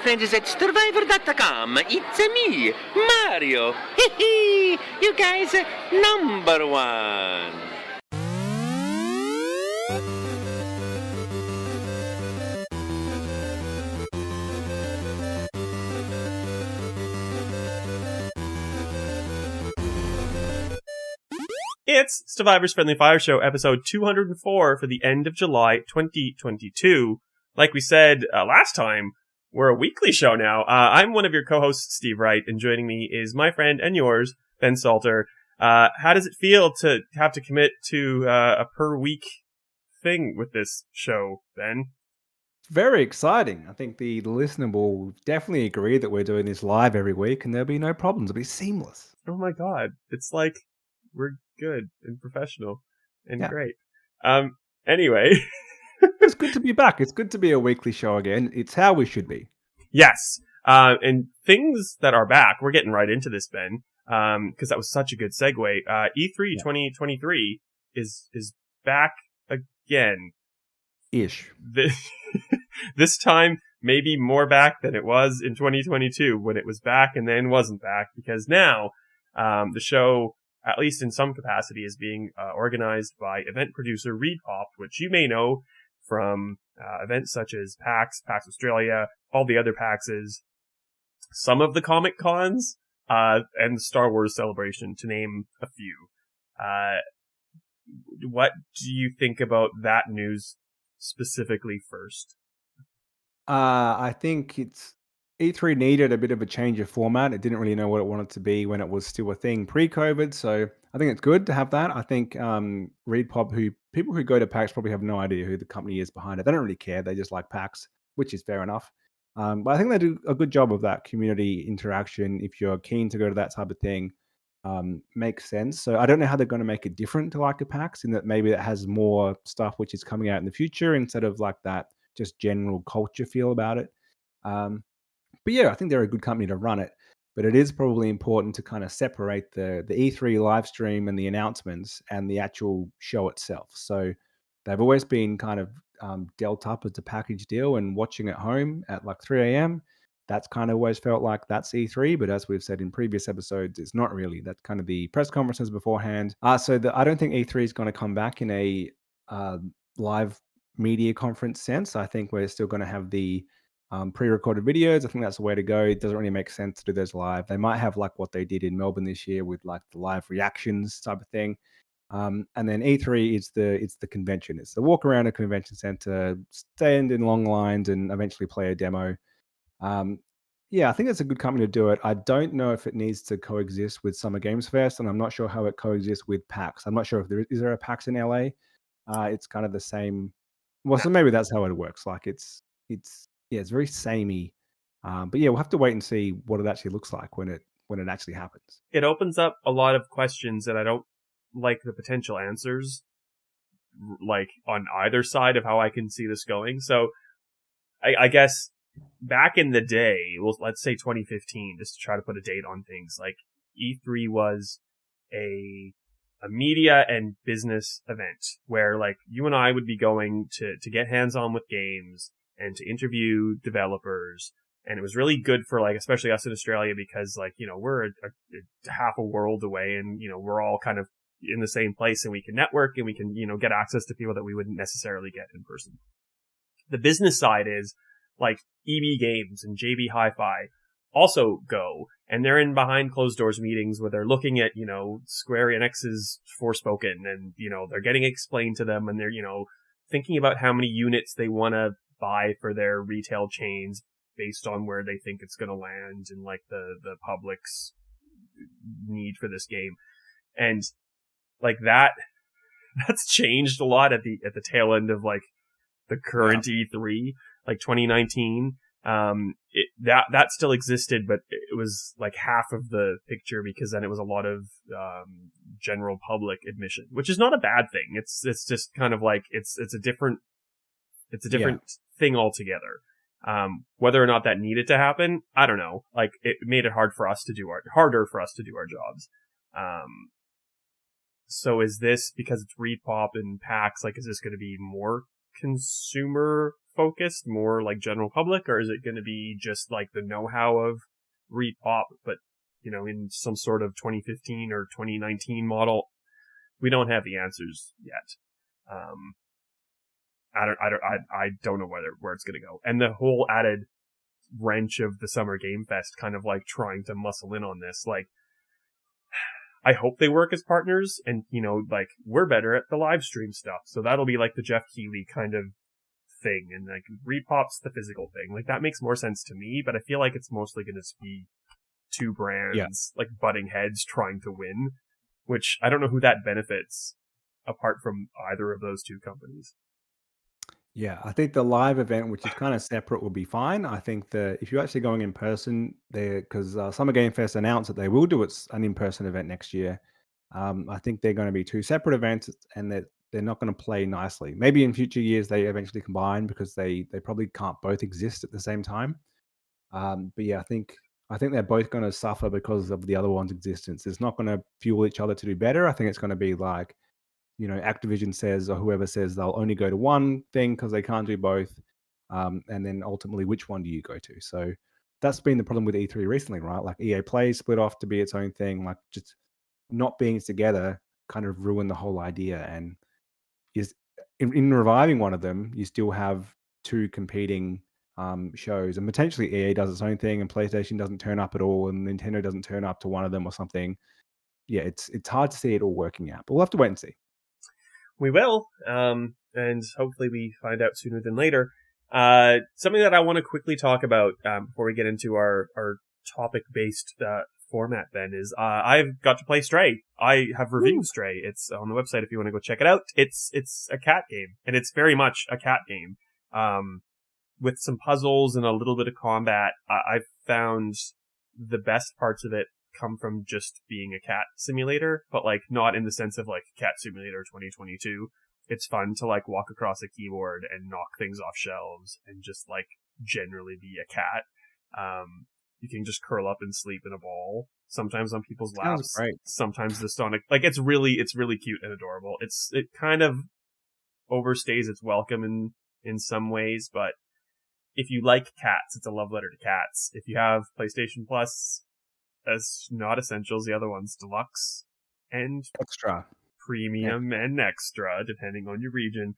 friends at Stevivor.com. It's me, Mario. Hee you guys, number one. It's Stevivor's Friendly Fire Show, episode 204 for the end of July 2022. Like we said last time, we're a weekly show now. I'm one of your co-hosts, Steve Wright, and joining me is my friend and yours, Ben Salter. How does it feel to have to commit to a per-week thing with this show, Ben? Very exciting. I think the listener will definitely agree that we're doing this live every week and there'll be no problems. It'll be seamless. Oh my god. It's like we're good and professional and great. Anyway. It's good to be back. It's good to be a weekly show again. It's how we should be. Yes. And things that are back, we're getting right into this, Ben, because that was such a good segue. E3 2023 is back again. Ish. This time, maybe more back than it was in 2022 when it was back and then wasn't back, because now the show, at least in some capacity, is being organized by event producer ReedPop, which you may know from events such as PAX Australia, all the other PAXs, some of the Comic Cons, and the Star Wars Celebration, to name a few. What do you think about that news specifically first? I think E3 needed a bit of a change of format. It didn't really know what it wanted to be when it was still a thing pre-COVID, so I think it's good to have that. I think ReedPop, people who go to PAX probably have no idea who the company is behind it. They don't really care. They just like PAX, which is fair enough. But I think they do a good job of that community interaction. If you're keen to go to that type of thing, makes sense. So I don't know how they're going to make it different to like a PAX, in that maybe it has more stuff which is coming out in the future instead of like that just general culture feel about it. But yeah, I think they're a good company to run it. But it is probably important to kind of separate the E3 live stream and the announcements and the actual show itself. So they've always been kind of dealt up as a package deal, and watching at home at like 3 a.m., that's kind of always felt like that's E3. But as we've said in previous episodes, it's not really. That's kind of the press conferences beforehand. I don't think E3 is going to come back in a live media conference sense. I think we're still going to have the pre-recorded videos. I think that's the way to go. It doesn't really make sense to do those live. They might have like what they did in Melbourne this year with like the live reactions type of thing. And then E3 is the convention. It's the walk around a convention center, stand in long lines, and eventually play a demo. Yeah, I think it's a good company to do it. I don't know if it needs to coexist with Summer Games Fest, and I'm not sure how it coexists with PAX. I'm not sure if is there a PAX in LA. It's kind of the same. Well, so maybe that's how it works. Like it's very samey. But yeah, we'll have to wait and see what it actually looks like when it actually happens. It opens up a lot of questions that I don't like the potential answers, like on either side of how I can see this going. So I guess back in the day, well, let's say 2015, just to try to put a date on things, like E3 was a media and business event where like you and I would be going to get hands-on with games and to interview developers. And it was really good for like, especially us in Australia, because like, you know, we're a half a world away, and, you know, we're all kind of in the same place, and we can network and we can, you know, get access to people that we wouldn't necessarily get in person. The business side is like EB Games and JB Hi-Fi also go, and they're in behind closed doors meetings where they're looking at, you know, Square Enix's Forspoken, and, you know, they're getting explained to them, and they're, you know, thinking about how many units they want to buy for their retail chains based on where they think it's going to land and like the public's need for this game. And like that's changed a lot at the tail end of like the current E3, like 2019. That still existed, but it was like half of the picture, because then it was a lot of general public admission, which is not a bad thing. It's just kind of like it's a different thing altogether. Whether or not that needed to happen, I don't know. Like, it made it harder for us to do our jobs. So is this, because it's ReedPop and PAX, like, is this going to be more consumer focused, more like general public, or is it going to be just like the know-how of ReedPop, but in some sort of 2015 or 2019 model? We don't have the answers yet. I don't know where it's going to go. And the whole added wrench of the Summer Game Fest kind of like trying to muscle in on this, like, I hope they work as partners, and like, we're better at the live stream stuff, so that'll be like the Jeff Keighley kind of thing, and like ReedPop's the physical thing. Like, that makes more sense to me, but I feel like it's mostly going to be two brands like butting heads trying to win, which I don't know who that benefits apart from either of those two companies. Yeah, I think the live event, which is kind of separate, will be fine. I think that if you're actually going in person there, because Summer Game Fest announced that they will do an in-person event next year. I think they're going to be two separate events, and that they're not going to play nicely. Maybe in future years they eventually combine, because they probably can't both exist at the same time. But yeah, I think they're both going to suffer because of the other one's existence. It's not going to fuel each other to do better. I think it's going to be like, Activision says, or whoever says, they'll only go to one thing because they can't do both. And then ultimately, which one do you go to? So that's been the problem with E3 recently, right? Like, EA Play split off to be its own thing. Like, just not being together kind of ruined the whole idea. And is in reviving one of them, you still have two competing shows, and potentially EA does its own thing, and PlayStation doesn't turn up at all, and Nintendo doesn't turn up to one of them or something. Yeah, it's hard to see it all working out, but we'll have to wait and see. We will, and hopefully we find out sooner than later. Something that I want to quickly talk about before we get into our topic-based format, then, is I've got to play Stray. I have reviewed Stray. It's on the website if you want to go check it out. It's a cat game, and it's very much a cat game, with some puzzles and a little bit of combat. I've found the best parts of it come from just being a cat simulator, but like not in the sense of like Cat Simulator 2022. It's fun to like walk across a keyboard and knock things off shelves and just like generally be a cat. You can just curl up and sleep in a ball, sometimes on people's laps, sometimes the Sonic, like, it's really cute and adorable. It kind of overstays its welcome in some ways, but if you like cats, it's a love letter to cats. If you have PlayStation Plus, as not essentials, the other ones, Deluxe and Extra, Premium and Extra, depending on your region,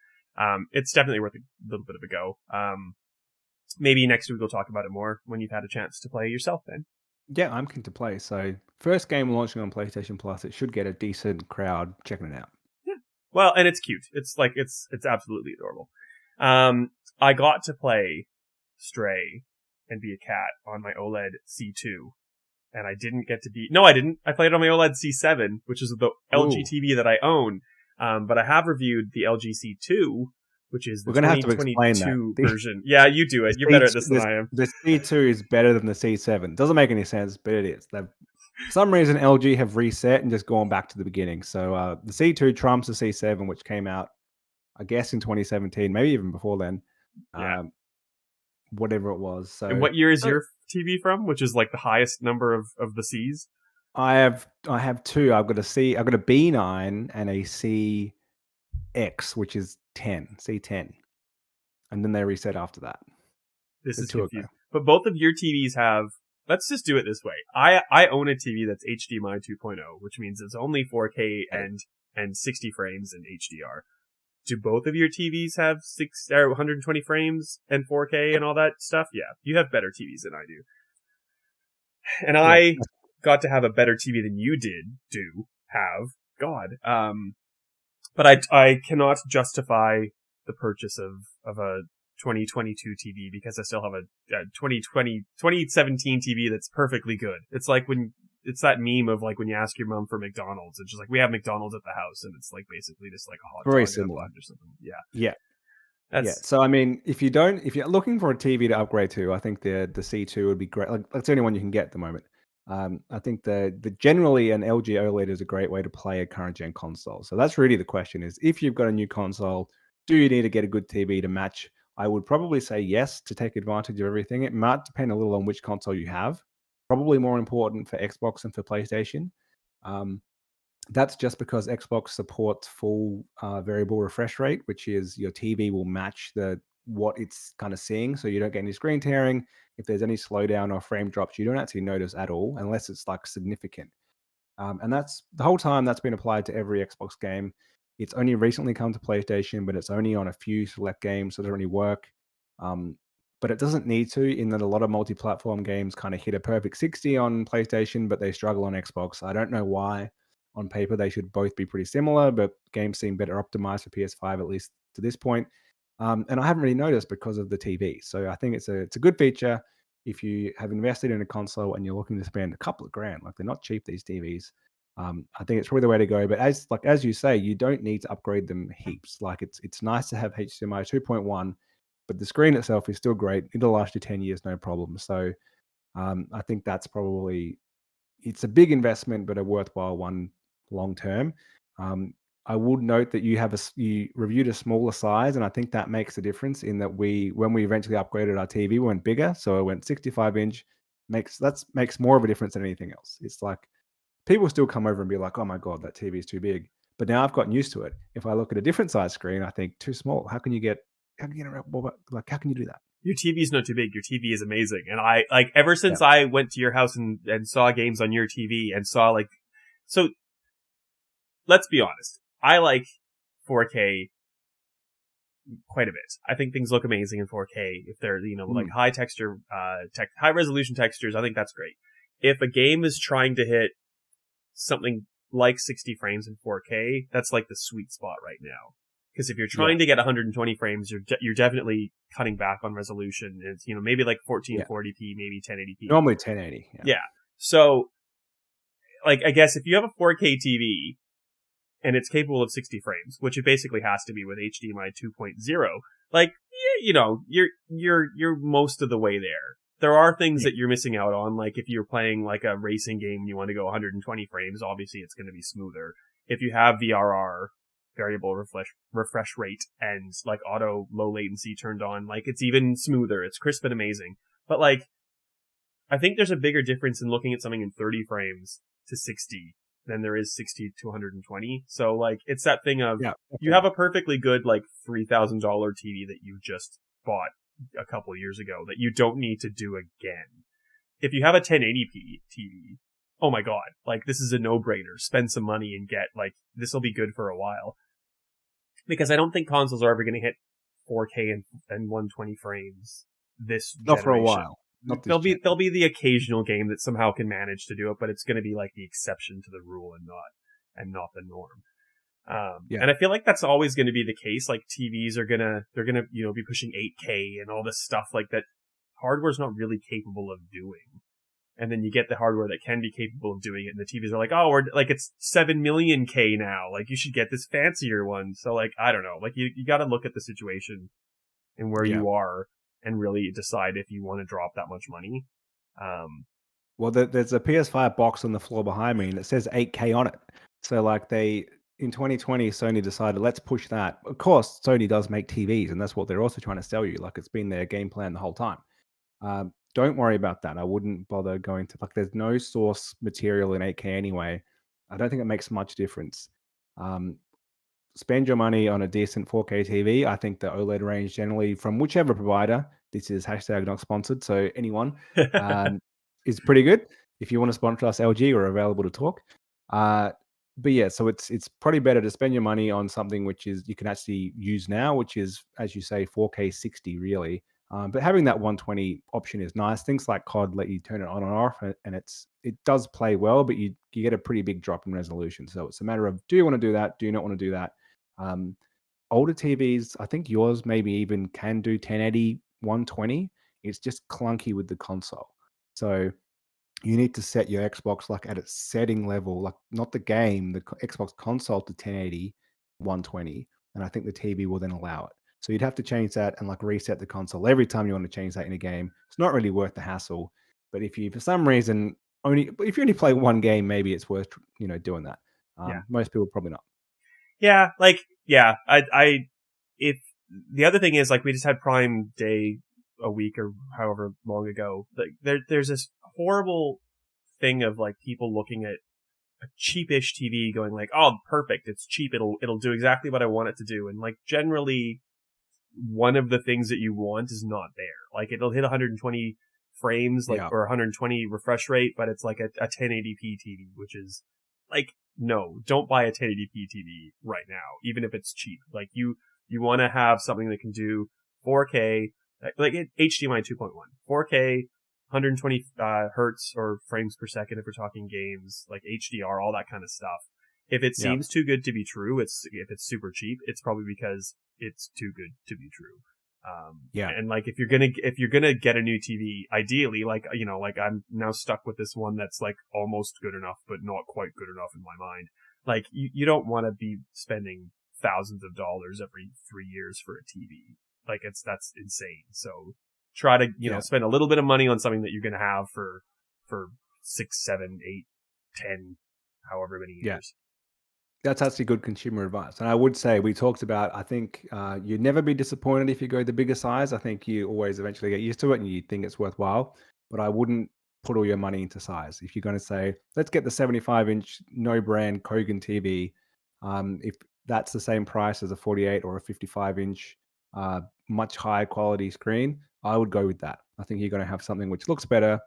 it's definitely worth a little bit of a go. Maybe next week we'll talk about it more when you've had a chance to play yourself, Ben. Yeah, I'm keen to play. So, first game launching on PlayStation Plus, it should get a decent crowd checking it out. Yeah. Well, and it's cute. It's like, it's absolutely adorable. I got to play Stray and be a cat on my OLED C2. And I didn't get to be... No, I didn't. I played it on my OLED C7, which is the LG TV that I own. But I have reviewed the LG C2, which is the 2022 version. Yeah, you do it. You're better at this than I am. The C2 is better than the C7. Doesn't make any sense, but it is. For some reason, LG have reset and just gone back to the beginning. So the C2 trumps the C7, which came out, I guess, in 2017, maybe even before then. Yeah. Whatever it was. So, and what year is your TV from? Which is like the highest number of the C's? I have two. I've got a B9 and a CX, which is 10, C10, and then they reset after that. This is confusing. But both of your TVs have. Let's just do it this way. I own a TV that's HDMI 2.0, which means it's only 4K and 60 frames in HDR. Do both of your TVs have 120 frames and 4K and all that stuff? Yeah, you have better TVs than I do. And I got to have a better TV than you have. God. But I cannot justify the purchase of a 2022 TV because I still have a 2017 TV that's perfectly good. It's like it's that meme of like when you ask your mom for McDonald's, and she's like, we have McDonald's at the house, and it's like basically just like a hot very dog similar or something. Yeah. So I mean, if you're looking for a TV to upgrade to, I think the C2 would be great. Like, that's the only one you can get at the moment. I think the generally an LG OLED is a great way to play a current gen console. So that's really the question: is if you've got a new console, do you need to get a good TV to match? I would probably say yes, to take advantage of everything. It might depend a little on which console you have. Probably more important for Xbox and for PlayStation. That's just because Xbox supports full variable refresh rate, which is your TV will match the what it's kind of seeing, so you don't get any screen tearing. If there's any slowdown or frame drops, you don't actually notice at all, unless it's like significant. And that's the whole time that's been applied to every Xbox game. It's only recently come to PlayStation, but it's only on a few select games, so it doesn't really work. Um, but it doesn't need to, in that a lot of multi-platform games kind of hit a perfect 60 on PlayStation, but they struggle on Xbox. I don't know why. On paper, they should both be pretty similar, but games seem better optimized for PS5, at least to this point. And I haven't really noticed because of the TV. So I think it's a good feature if you have invested in a console and you're looking to spend a couple of grand. Like, they're not cheap, these TVs. I think it's probably the way to go. But as you say, you don't need to upgrade them heaps. Like, it's nice to have HDMI 2.1, but the screen itself is still great. It'll last you 10 years, no problem. So I think that's probably, it's a big investment, but a worthwhile one long term. Um, I would note that you reviewed a smaller size, and I think that makes a difference in that when we eventually upgraded our TV, we went bigger, so it went 65-inch. Makes more of a difference than anything else. It's like people still come over and be like, "Oh my god, that TV is too big," but now I've gotten used to it. If I look at a different size screen, I think too small. How can you get around? Like, how can you do that? Your TV's not too big. Your TV is amazing. And I, like, ever since Yeah. I went to your house and saw games on your TV and saw, like, so let's be honest. I like 4K quite a bit. I think things look amazing in 4K. If they're, like high texture, high resolution textures, I think that's great. If a game is trying to hit something like 60 frames in 4K, that's like the sweet spot right now. Because if you're trying to get 120 frames, you're definitely cutting back on resolution. It's, maybe like 1440p, maybe 1080p. Normally 1080. Yeah. So, like, I guess if you have a 4K TV and it's capable of 60 frames, which it basically has to be with HDMI 2.0, like, you're most of the way there. There are things that you're missing out on, like if you're playing like a racing game and you want to go 120 frames, obviously it's going to be smoother. If you have VRR, variable refresh rate, and like auto low latency turned on, like, it's even smoother. It's crisp and amazing. But like, I think there's a bigger difference in looking at something in 30 frames to 60 than there is 60 to 120. So like, it's that thing of, you have a perfectly good like $3,000 TV that you just bought a couple of years ago that you don't need to do again. If you have a 1080p TV, oh my god, like, this is a no-brainer. Spend some money and get, like, this will be good for a while. Because I don't think consoles are ever going to hit 4K and 120 frames this Not generation. for a while. There'll be the occasional game that somehow can manage to do it, but it's going to be like the exception to the rule and not the norm. And I feel like that's always going to be the case. Like, TVs they're gonna be pushing 8K and all this stuff like that. Hardware's not really capable of doing. And then you get the hardware that can be capable of doing it, and the TVs are like, oh, we're like, it's 7 million K now. Like, you should get this fancier one. So like, I don't know. Like, you got to look at the situation and where you are and really decide if you want to drop that much money. Well, there's a PS5 box on the floor behind me, and it says 8K on it. So like, in 2020, Sony decided, let's push that. Of course, Sony does make TVs, and that's what they're also trying to sell you. Like, it's been their game plan the whole time. Don't worry about that. I wouldn't bother going to, like, there's no source material in 8K anyway. I don't think it makes much difference. Spend your money on a decent 4K TV. I think the OLED range generally from whichever provider, this is hashtag not sponsored, so anyone, is pretty good. If you want to sponsor us, LG, we're available to talk. But yeah, so it's probably better to spend your money on something which is you can actually use now, which is, as you say, 4K 60 really. But having that 120 option is nice. Things like COD let you turn it on and off, and it does play well, but you get a pretty big drop in resolution. So it's a matter of, do you want to do that? Do you not want to do that? Older TVs, I think yours maybe even can do 1080 120. It's just clunky with the console. So you need to set your Xbox like at its setting level, like not the game, the Xbox console to 1080 120, and I think the TV will then allow it. So you'd have to change that and like reset the console every time you want to change that in a game. It's not really worth the hassle. But if you, for some reason, if you only play one game, maybe it's worth doing that. Most people probably not. Yeah, like, yeah, if the other thing is, like, we just had Prime Day a week or however long ago. Like, there's this horrible thing of like people looking at a cheapish TV going like, oh, perfect, it's cheap, it'll do exactly what I want it to do. And like, generally one of the things that you want is not there. Like it'll hit 120 frames, like, or 120 refresh rate, but it's like a 1080p TV, which is like, no, don't buy a 1080p TV right now, even if it's cheap. Like you want to have something that can do 4K, like HDMI 2.1, 4K, 120 hertz or frames per second if we're talking games, like HDR, all that kind of stuff. If it seems too good to be true, if it's super cheap, it's probably because it's too good to be true. And like if you're gonna get a new TV, ideally, like, you know, like I'm now stuck with this one that's like almost good enough, but not quite good enough in my mind. Like you don't want to be spending thousands of dollars every 3 years for a TV. Like that's insane. So try to, you know, spend a little bit of money on something that you're gonna have for 6, 7, 8, 10, however many years. That's actually good consumer advice. And I would say, we talked about, I think you'd never be disappointed if you go the bigger size. I think you always eventually get used to it and you think it's worthwhile. But I wouldn't put all your money into size. If you're going to say, let's get the 75-inch no brand Kogan TV, if that's the same price as a 48 or a 55-inch much higher quality screen, I would go with that. I think you're going to have something which looks better.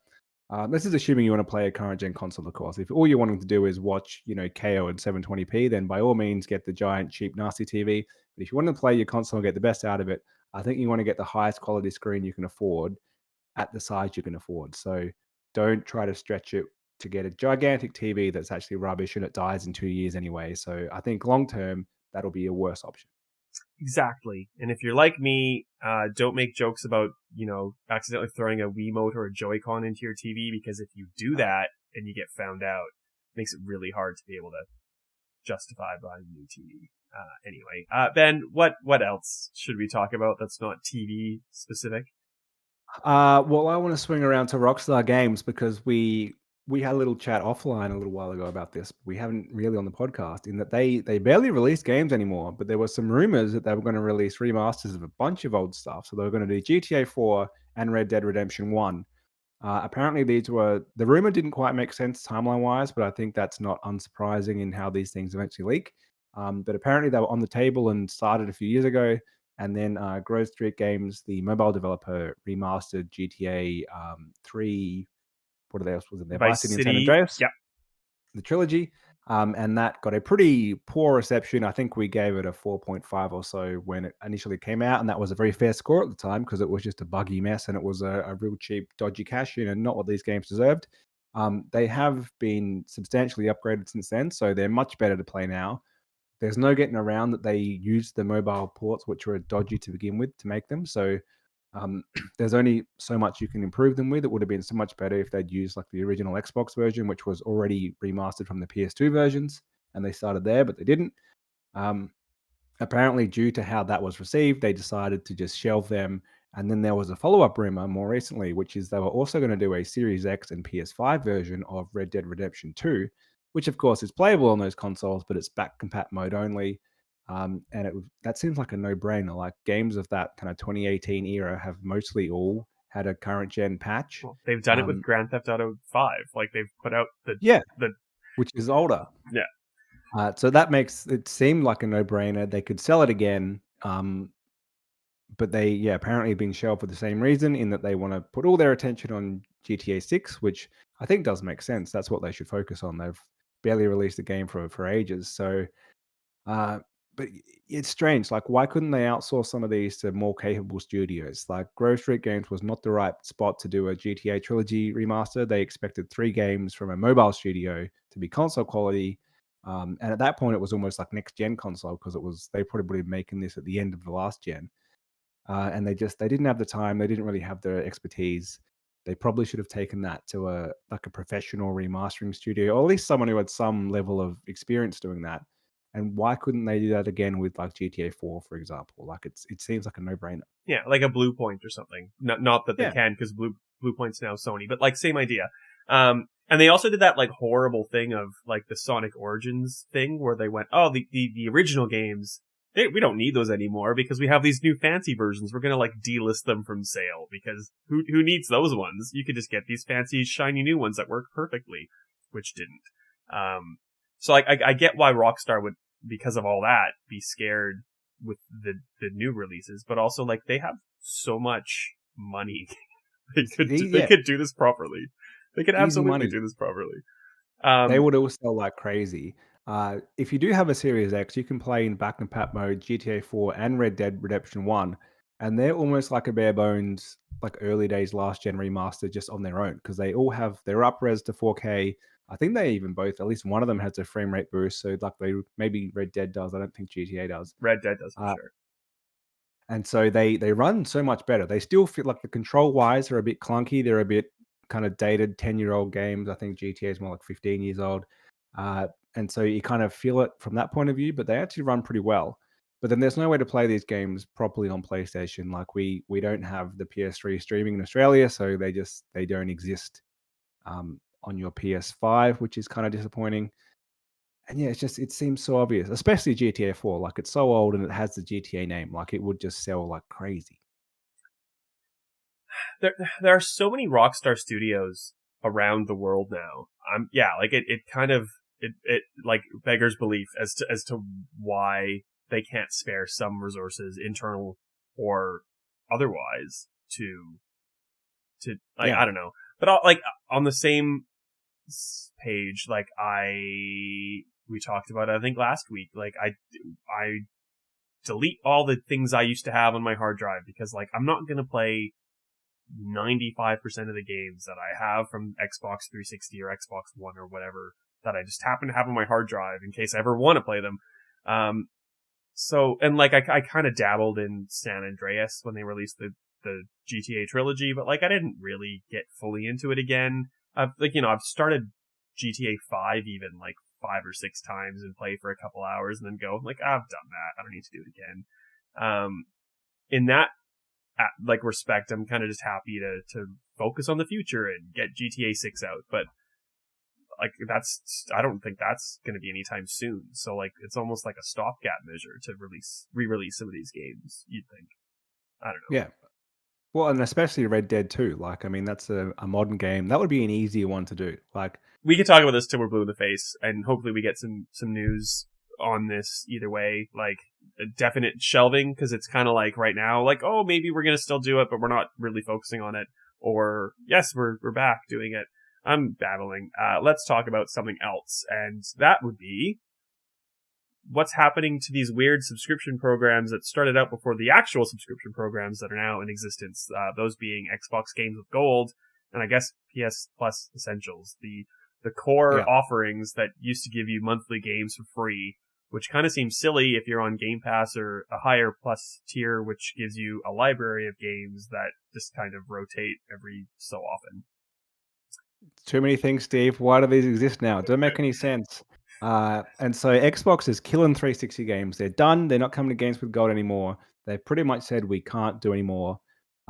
This is assuming you want to play a current gen console, of course. If all you're wanting to do is watch, you know, KO in 720p, then by all means get the giant, cheap, nasty TV. But if you want to play your console and get the best out of it, I think you want to get the highest quality screen you can afford at the size you can afford. So don't try to stretch it to get a gigantic TV that's actually rubbish and it dies in 2 years anyway. So I think long term, that'll be a worse option. Exactly. And if you're like me, don't make jokes about, you know, accidentally throwing a Wiimote or a Joy-Con into your TV, because if you do that and you get found out, it makes it really hard to be able to justify buying a new TV. Anyway, Ben, what else should we talk about that's not TV specific? Well, I want to swing around to Rockstar Games, because we had a little chat offline a little while ago about this. We haven't really on the podcast, in that they barely release games anymore, but there were some rumors that they were going to release remasters of a bunch of old stuff. So they were going to do GTA 4 and Red Dead Redemption 1. Apparently the rumor didn't quite make sense timeline wise, but I think that's not unsurprising in how these things eventually leak. But apparently they were on the table and started a few years ago. And then Grove Street Games, the mobile developer, remastered GTA 3. What else was in there? Vice City and San Andreas. Yep. The trilogy. And that got a pretty poor reception. I think we gave it a 4.5 or so when it initially came out. And that was a very fair score at the time, because it was just a buggy mess and it was a real cheap, dodgy cash in, and not what these games deserved. They have been substantially upgraded since then, so they're much better to play now. There's no getting around that they used the mobile ports, which were dodgy to begin with, to make them. So there's only so much you can improve them with. It would have been so much better if they'd used like the original Xbox version, which was already remastered from the PS2 versions, and they started there, but they didn't. Apparently, due to how that was received, they decided to just shelve them. And then there was a follow-up rumor more recently, which is they were also going to do a Series X and PS5 version of Red Dead Redemption 2, which of course is playable on those consoles, but it's back compat mode only. And that seems like a no-brainer. Like, games of that kind of 2018 era have mostly all had a current gen patch. Well, they've done it with Grand Theft Auto 5. Like, they've put out which is older. Yeah. So that makes it seem like a no-brainer. They could sell it again. But they, apparently have been shelved for the same reason, in that they want to put all their attention on GTA 6, which I think does make sense. That's what they should focus on. They've barely released a game for ages. So, but it's strange. Like, why couldn't they outsource some of these to more capable studios? Like, Grove Street Games was not the right spot to do a GTA Trilogy remaster. They expected 3 games from a mobile studio to be console quality. And at that point, it was almost like next gen console, because they probably been making this at the end of the last gen. And they didn't have the time. They didn't really have the expertise. They probably should have taken that to a professional remastering studio, or at least someone who had some level of experience doing that. And why couldn't they do that again with like GTA 4, for example? Like, it seems like a no-brainer. Yeah, like a Blue Point or something. Not that they can, because Blue Point's now Sony, but like same idea. And they also did that like horrible thing of like the Sonic Origins thing, where they went, oh, the original games, we don't need those anymore because we have these new fancy versions. We're gonna like delist them from sale, because who needs those ones? You could just get these fancy shiny new ones that work perfectly, which didn't. So like I get why Rockstar would, because of all that, be scared with the new releases, but also like they have so much money. They could do this properly. They could absolutely do this properly. They would all sell like crazy. If you do have a Series X, you can play in back and pat mode GTA 4 and Red Dead Redemption 1, and they're almost like a bare bones, like early days last gen remaster just on their own, because they all have their up-res to 4K. I think they even both, at least one of them has a frame rate boost, so like maybe Red Dead does. I don't think GTA does. Red Dead does for sure. And so they run so much better. They still feel like the control wise are a bit clunky. They're a bit kind of dated 10-year-old games. I think GTA is more like 15 years old. And so you kind of feel it from that point of view, but they actually run pretty well. But then there's no way to play these games properly on PlayStation. Like we don't have the PS3 streaming in Australia, so they don't exist on your PS5, which is kind of disappointing. And yeah, it seems so obvious, especially GTA 4. Like it's so old and it has the GTA name. Like it would just sell like crazy. There are so many Rockstar studios around the world now. Like it kind of it like beggars belief as to why they can't spare some resources, internal or otherwise, to I don't know. But like on the same page, like we talked about, I think last week, like I delete all the things I used to have on my hard drive, because like I'm not going to play 95% of the games that I have from Xbox 360 or Xbox One or whatever that I just happen to have on my hard drive in case I ever want to play them. So, and like I kind of dabbled in San Andreas when they released the GTA Trilogy, but like I didn't really get fully into it again. I've started GTA 5 even like 5 or 6 times and play for a couple hours and then go like, I've done that. I don't need to do it again. In that like respect, I'm kind of just happy to focus on the future and get GTA 6 out. But like I don't think that's going to be anytime soon. So like it's almost like a stopgap measure to re-release some of these games, you'd think. I don't know. Yeah. Well, and especially Red Dead 2. Like, I mean, that's a modern game. That would be an easier one to do. Like, we could talk about this till we're blue in the face, and hopefully we get some news on this either way, like a definite shelving, because it's kind of like right now, like, oh, maybe we're going to still do it, but we're not really focusing on it. Or, yes, we're back doing it. I'm babbling. Let's talk about something else, and that would be what's happening to these weird subscription programs that started out before the actual subscription programs that are now in existence, those being Xbox Games with Gold, and I guess PS Plus Essentials, the core offerings that used to give you monthly games for free, which kind of seems silly if you're on Game Pass or a higher plus tier, which gives you a library of games that just kind of rotate every so often. Too many things, Steve. Why do these exist now? Don't make any sense. And so Xbox is killing 360 games. They're done. They're not coming to Games with Gold anymore. They pretty much said we can't do any more.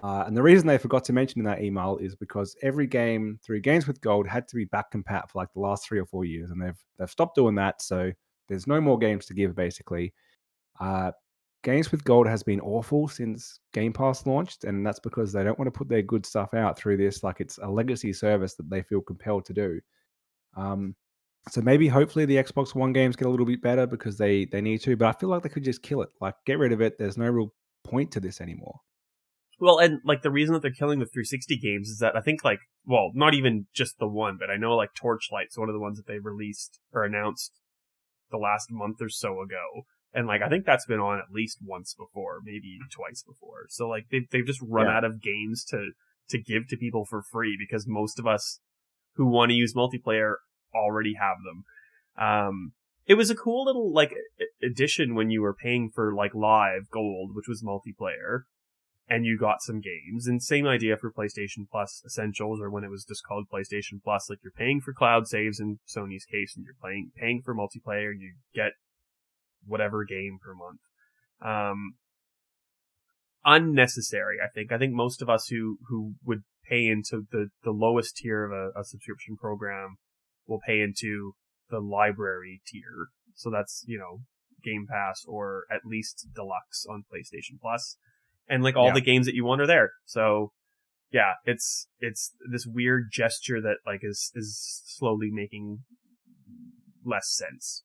And the reason they forgot to mention in that email is because every game through Games with Gold had to be back compat for like the last 3 or 4 years, and they've stopped doing that. So there's no more games to give, basically. Games with Gold has been awful since Game Pass launched, and that's because they don't want to put their good stuff out through this. Like it's a legacy service that they feel compelled to do. So maybe hopefully the Xbox One games get a little bit better because they need to, but I feel like they could just kill it. Like get rid of it. There's no real point to this anymore. Well, and like the reason that they're killing the 360 games is that I think like, well, not even just the one, but I know like Torchlight's one of the ones that they released or announced the last month or so ago. And like, I think that's been on at least once before, maybe twice before. So like they've just run out of games to give to people for free because most of us who want to use multiplayer already have them. It was a cool little like addition when you were paying for like Live Gold, which was multiplayer, and you got some games. And same idea for PlayStation Plus Essentials, or when it was just called PlayStation Plus. Like you're paying for cloud saves in Sony's case, and you're paying for multiplayer. You get whatever game per month. Unnecessary, I think. I think most of us who would pay into the lowest tier of a subscription program will pay into the library tier. So that's, Game Pass or at least Deluxe on PlayStation Plus. And like all the games that you want are there. So yeah, it's this weird gesture that like is slowly making less sense.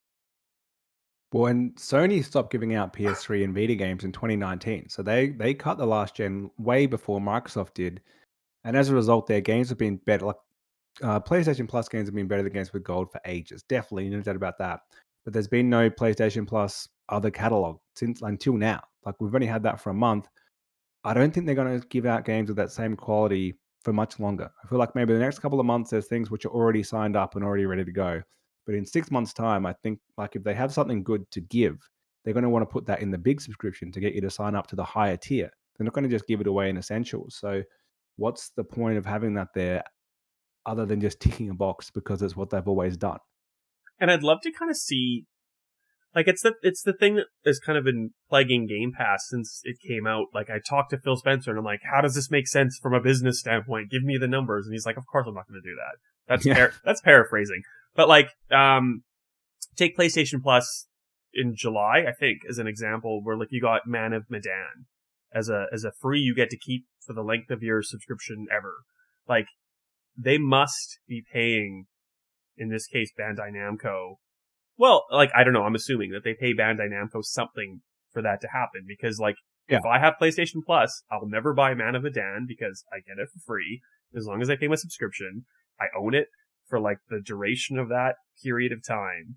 Well, and Sony stopped giving out PS3 and Vita games in 2019, so they cut the last gen way before Microsoft did, and as a result, their games have been better. Like PlayStation Plus games have been better than games with gold for ages. Definitely, no doubt about that. But there's been no PlayStation Plus other catalog since until now. Like we've only had that for a month. I don't think they're going to give out games of that same quality for much longer. I feel like maybe the next couple of months there's things which are already signed up and already ready to go. But in 6 months' time, I think like if they have something good to give, they're going to want to put that in the big subscription to get you to sign up to the higher tier. They're not going to just give it away in essentials. So what's the point of having that there other than just ticking a box because it's what they've always done? And I'd love to kind of see, like, it's the thing that has kind of been plaguing Game Pass since it came out. Like, I talked to Phil Spencer and I'm like, how does this make sense from a business standpoint? Give me the numbers. And he's like, of course I'm not going to do that. That's paraphrasing. But like, take PlayStation Plus in July, I think, as an example, where like you got Man of Medan as a free you get to keep for the length of your subscription ever. Like, they must be paying, in this case, Bandai Namco. Well, like, I don't know, I'm assuming that they pay Bandai Namco something for that to happen, because, like, if I have PlayStation Plus, I'll never buy Man of Medan because I get it for free. As long as I pay my subscription, I own it for, like, the duration of that period of time.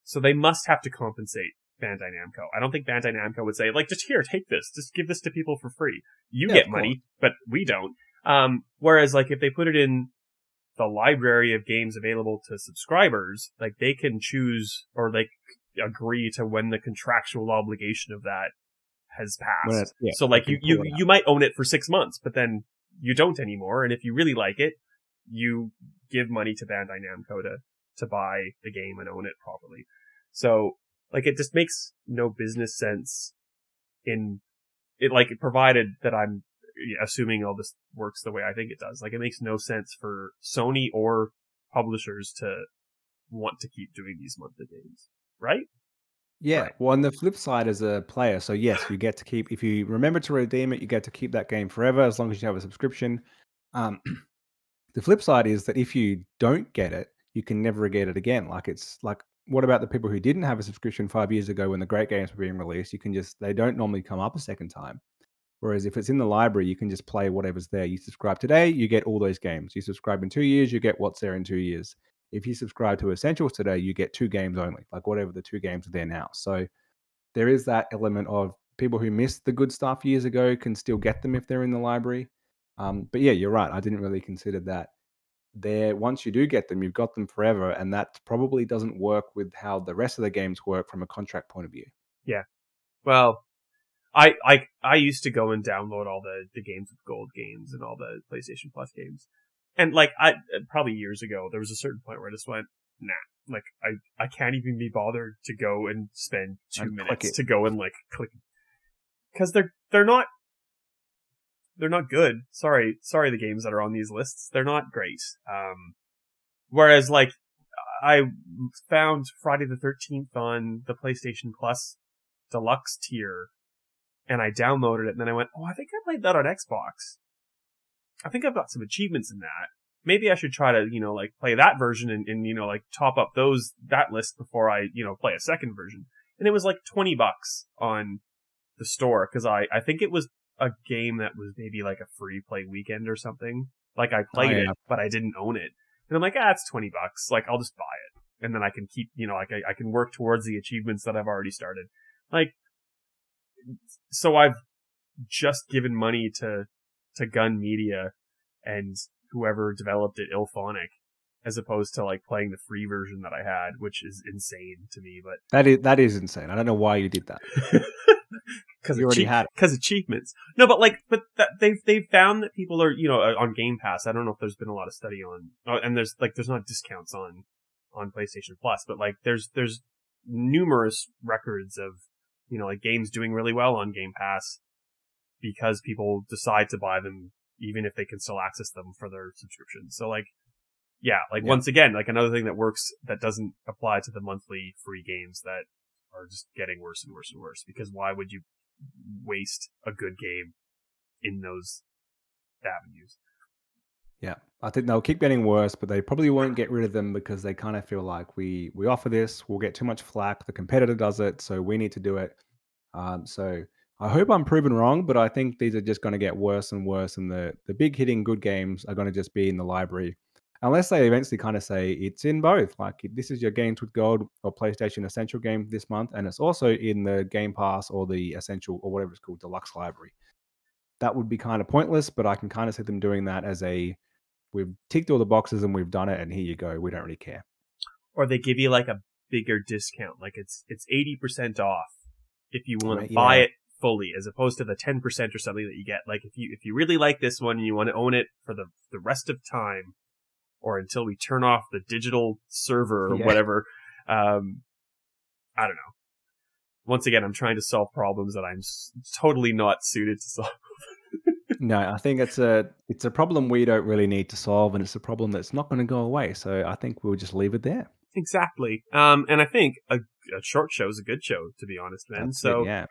So they must have to compensate Bandai Namco. I don't think Bandai Namco would say, like, just here, take this. Just give this to people for free. You get money, but we don't. Whereas, like, if they put it in the library of games available to subscribers, like, they can choose or like agree to when the contractual obligation of that has passed. So like you might own it for 6 months, but then you don't anymore. And if you really like it, you give money to Bandai Namco to buy the game and own it properly. So like, it just makes no business sense in it, like, provided that I'm assuming all this works the way I think it does. Like, it makes no sense for Sony or publishers to want to keep doing these monthly games, right? Yeah. Right. Well, on the flip side, as a player, so yes, you get to keep, if you remember to redeem it, you get to keep that game forever as long as you have a subscription. Um, the flip side is that if you don't get it, you can never get it again. Like, it's like, what about the people who didn't have a subscription 5 years ago when the great games were being released? You can just, they don't normally come up a second time. Whereas if it's in the library, you can just play whatever's there. You subscribe today, you get all those games. You subscribe in 2 years, you get what's there in 2 years. If you subscribe to Essentials today, you get 2 games only, like whatever the 2 games are there now. So there is that element of people who missed the good stuff years ago can still get them if they're in the library. But yeah, you're right. I didn't really consider that. There, once you do get them, you've got them forever, and that probably doesn't work with how the rest of the games work from a contract point of view. Yeah. Well, I used to go and download all the games with gold games and all the PlayStation Plus games. And like, probably years ago, there was a certain point where I just went, nah, like, I can't even be bothered to go and spend 2 minutes to go and like click, because they're not good. Sorry, the games that are on these lists, they're not great. Whereas like, I found Friday the 13th on the PlayStation Plus Deluxe tier, and I downloaded it, and then I went, oh, I think I played that on Xbox. I think I've got some achievements in that. Maybe I should try to, like, play that version and like, top up that list before I, play a second version. And it was like $20 on the store, because I think it was a game that was maybe like a free play weekend or something. Like, I played it, but I didn't own it. And I'm like, it's $20. Like, I'll just buy it. And then I can keep, like, I can work towards the achievements that I've already started. Like, so I've just given money to Gun Media and whoever developed it, Ilphonic, as opposed to like playing the free version that I had, which is insane to me. But that is insane. I don't know why you did that. Because you already had it. Because achievements. No, but like, they've found that people are, on Game Pass. I don't know if there's been a lot of study on, and there's not discounts on PlayStation Plus, but like there's numerous records of, like, games doing really well on Game Pass because people decide to buy them even if they can still access them for their subscription. So like, once again, like, another thing that works that doesn't apply to the monthly free games that are just getting worse and worse and worse, because why would you waste a good game in those avenues? Yeah. I think they'll keep getting worse, but they probably won't get rid of them because they kind of feel like we offer this, we'll get too much flack. The competitor does it, so we need to do it. So I hope I'm proven wrong, but I think these are just going to get worse and worse, and the big hitting good games are going to just be in the library, unless they eventually kind of say it's in both. Like this is your Games with Gold or PlayStation Essential game this month, and it's also in the Game Pass or the Essential or whatever it's called, Deluxe Library. That would be kind of pointless, but I can kind of see them doing that as we've ticked all the boxes and we've done it, and here you go. We don't really care. Or they give you like a bigger discount, like it's 80% off if you want to Yeah. buy it fully, as opposed to the 10% or something that you get. Like if you really like this one and you want to own it for the rest of time, or until we turn off the digital server or whatever. I don't know. Once again, I'm trying to solve problems that I'm totally not suited to solve. No, I think it's a problem we don't really need to solve, and it's a problem that's not going to go away. So I think we'll just leave it there. Exactly. And I think a short show is a good show, to be honest, Ben. That's So, it, yeah.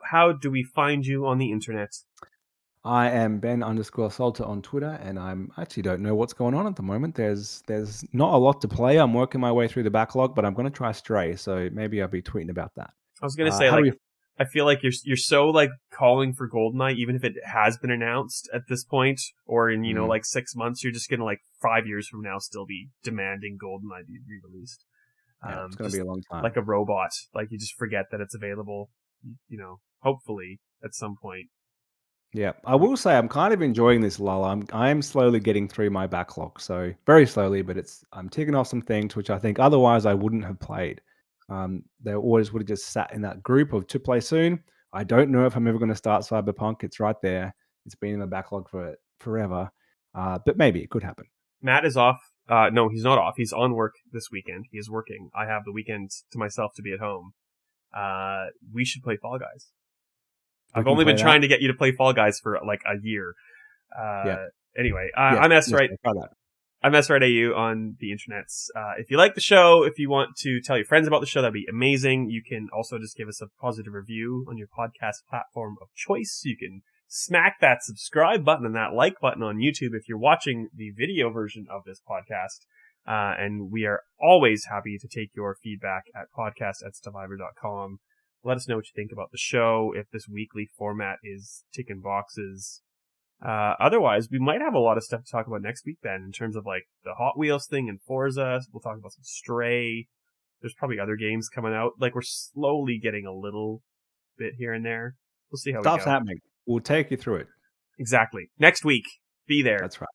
how do we find you on the internet? I am Ben_Salter on Twitter, and I'm actually don't know what's going on at the moment. There's not a lot to play. I'm working my way through the backlog, but I'm going to try Stray, so maybe I'll be tweeting about that. I was going to say, I feel like you're so like calling for GoldenEye, even if it has been announced at this point, or in like 6 months, you're just going to like 5 years from now still be demanding GoldenEye be re-released. Yeah, it's going to be a long time. Like a robot, like you just forget that it's available. Hopefully at some point. Yeah, I will say I'm kind of enjoying this lull. I am slowly getting through my backlog, so very slowly, but I'm ticking off some things which I think otherwise I wouldn't have played. They always would have just sat in that group of to play soon. I don't know if I'm ever going to start Cyberpunk. It's right there. It's been in the backlog for forever, but maybe it could happen. Matt is off. No, he's not off. He's on work this weekend. He is working. I have the weekend to myself to be at home. We should play Fall Guys. I've only been trying to get you to play Fall Guys for like a year. Anyway, I'm S-Wright. I'm S-Wright.au on the internets. If you like the show, if you want to tell your friends about the show, that'd be amazing. You can also just give us a positive review on your podcast platform of choice. You can smack that subscribe button and that like button on YouTube if you're watching the video version of this podcast. And we are always happy to take your feedback at podcast@stevivor.com. Let us know what you think about the show, if this weekly format is ticking boxes. Otherwise, we might have a lot of stuff to talk about next week, Ben, in terms of like the Hot Wheels thing and Forza. We'll talk about some Stray. There's probably other games coming out. Like, we're slowly getting a little bit here and there. We'll see how Stuff's we go. happening. We'll take you through it. Exactly. Next week. Be there. That's right.